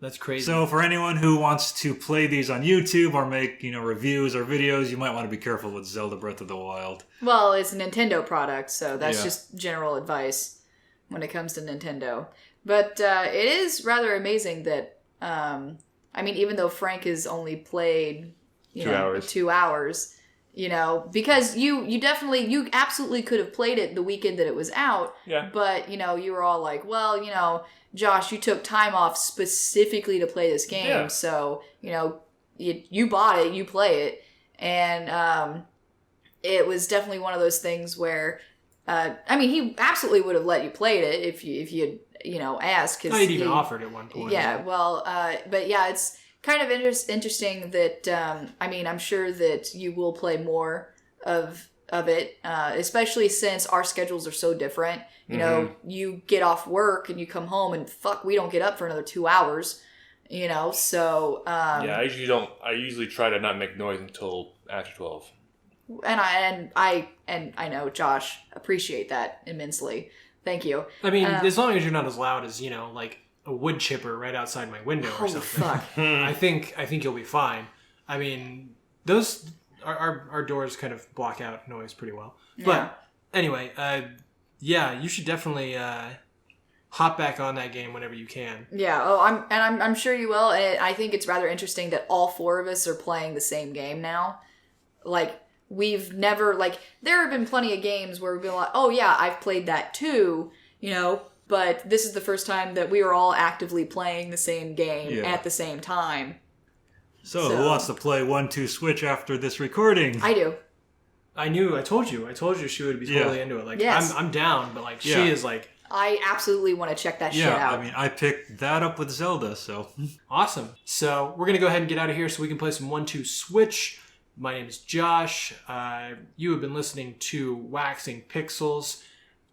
That's crazy. So for anyone who wants to play these on YouTube or make, reviews or videos, you might want to be careful with Zelda Breath of the Wild. Well, it's a Nintendo product, so that's just general advice when it comes to Nintendo. But it is rather amazing that, even though Frank has only played 2 hours, because you absolutely could have played it the weekend that it was out. Yeah. But, you were all like, well, Josh, you took time off specifically to play this game. Yeah. So, you bought it, you play it. And it was definitely one of those things where, he absolutely would have let you play it if you had, asked. Cause he'd even offered at one point. Yeah, well, but yeah, it's kind of interesting that, I'm sure that you will play more of it, especially since our schedules are so different. You get off work and you come home and we don't get up for another 2 hours, so... I usually try to not make noise until after 12. And I know Josh appreciate that immensely. Thank you. I mean, as long as you're not as loud as, like a wood chipper right outside my window or something. Fuck. I think you'll be fine. I mean, those our doors kind of block out noise pretty well. Yeah. But anyway, you should definitely hop back on that game whenever you can. Yeah. Oh, I'm sure you will. And I think it's rather interesting that all four of us are playing the same game now. Like, we've never, like, there have been plenty of games where we've been like, oh yeah, I've played that too, but this is the first time that we were all actively playing the same game at the same time. So who wants to play 1-2 Switch after this recording? I do. I told you she would be totally into it. Like, yes. I'm down, but like, she is like... I absolutely want to check that shit out. Yeah, I mean, I picked that up with Zelda, so... Awesome. So we're going to go ahead and get out of here so we can play some 1-2 Switch. My name is Josh. You have been listening to Waxing Pixels.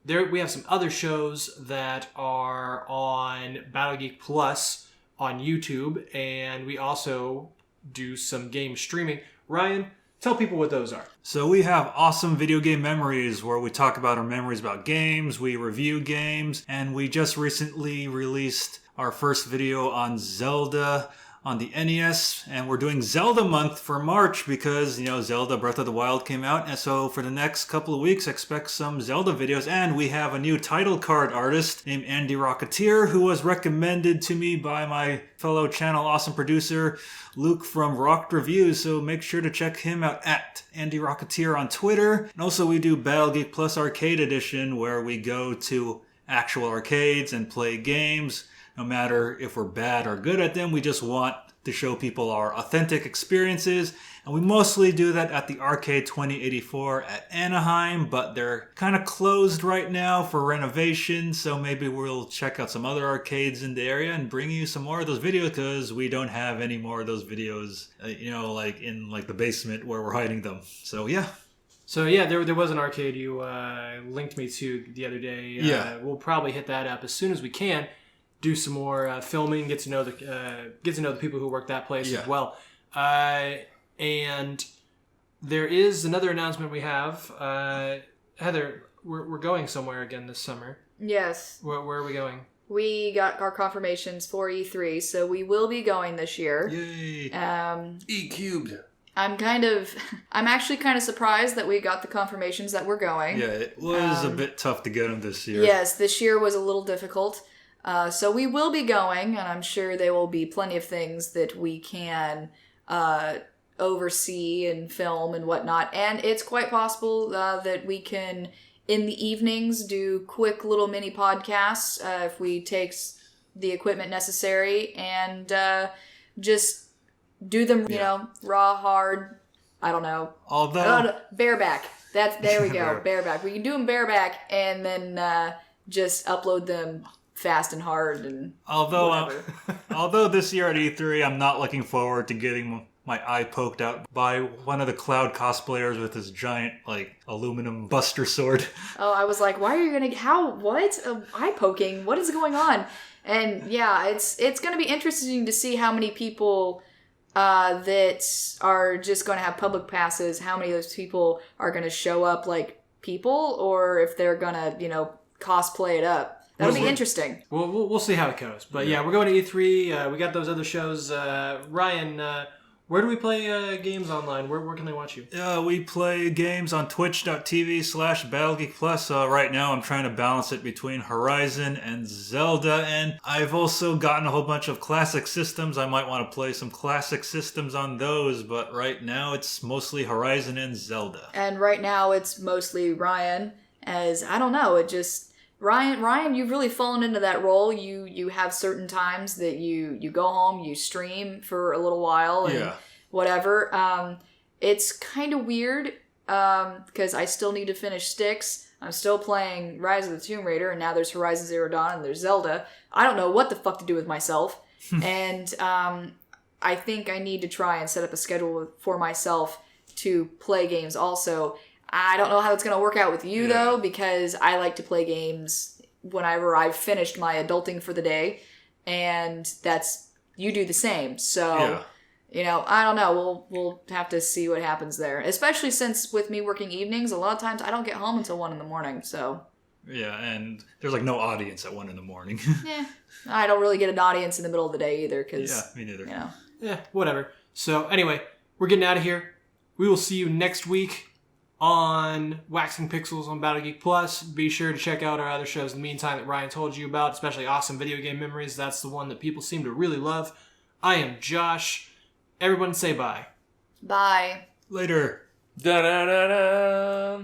We have some other shows that are on Battle Geek Plus on YouTube, and we also do some game streaming. Ryan, tell people what those are. So we have Awesome Video Game Memories, where we talk about our memories about games, we review games, and we just recently released our first video on Zelda on the NES, and we're doing Zelda month for March because, Zelda Breath of the Wild came out, and so for the next couple of weeks, expect some Zelda videos, and we have a new title card artist named Andy Rocketeer, who was recommended to me by my fellow channel awesome producer, Luke from Rocked Reviews, so make sure to check him out at Andy Rocketeer on Twitter. And also we do Battle Geek Plus Arcade Edition, where we go to actual arcades and play games. No matter if we're bad or good at them, we just want to show people our authentic experiences. And we mostly do that at the Arcade 2084 at Anaheim, but they're kind of closed right now for renovation. So maybe we'll check out some other arcades in the area and bring you some more of those videos, because we don't have any more of those videos, like in like the basement where we're hiding them. So yeah. So yeah, there was an arcade you linked me to the other day. We'll probably hit that up as soon as we can. Do some more filming, get to know the people who work that place as well. And there is another announcement we have. Heather, we're going somewhere again this summer. Yes. Where are we going? We got our confirmations for E3, so we will be going this year. Yay! E-cubed. I'm actually kind of surprised that we got the confirmations that we're going. Yeah, it was a bit tough to get them this year. Yes, this year was a little difficult. So we will be going, and I'm sure there will be plenty of things that we can oversee and film and whatnot. And it's quite possible that we can, in the evenings, do quick little mini podcasts if we take the equipment necessary and just do them, raw, hard. I don't know. Although bareback. There we go. Bareback. We can do them bareback and then just upload them fast and hard and although this year at E3 I'm not looking forward to getting my eye poked out by one of the Cloud cosplayers with his giant aluminum buster sword. Oh, I was like, why are you what eye poking, what is going on? And yeah, it's gonna be interesting to see how many people that are just going to have public passes, how many of those people are going to show up like people, or if they're going to cosplay it up. That'll be interesting. We'll see how it goes. But yeah, we're going to E3. We got those other shows. Ryan, where do we play games online? Where can they watch you? We play games on twitch.tv/BattleGeekPlus. Right now I'm trying to balance it between Horizon and Zelda. And I've also gotten a whole bunch of classic systems. I might want to play some classic systems on those. But right now it's mostly Horizon and Zelda. And right now it's mostly Ryan. As, I don't know, it just... Ryan, you've really fallen into that role. You have certain times that you go home, you stream for a little while and whatever. It's kind of weird because I still need to finish Styx. I'm still playing Rise of the Tomb Raider, and now there's Horizon Zero Dawn and there's Zelda. I don't know what the fuck to do with myself. And I think I need to try and set up a schedule for myself to play games also. I don't know how it's going to work out with you, though, because I like to play games whenever I've finished my adulting for the day, and you do the same. So I don't know. We'll have to see what happens there. Especially since with me working evenings, a lot of times I don't get home until 1 a.m. So Yeah, and there's like no audience at 1 a.m. yeah, I don't really get an audience in the middle of the day either. Cause Yeah, me neither. Yeah, whatever. So anyway, we're getting out of here. We will see you next week on Waxing Pixels on Battle Geek Plus. Be sure to check out our other shows in the meantime that Ryan told you about, especially Awesome Video Game Memories. That's the one that people seem to really love. I am Josh. Everyone say bye. Bye. Later. Da da da da.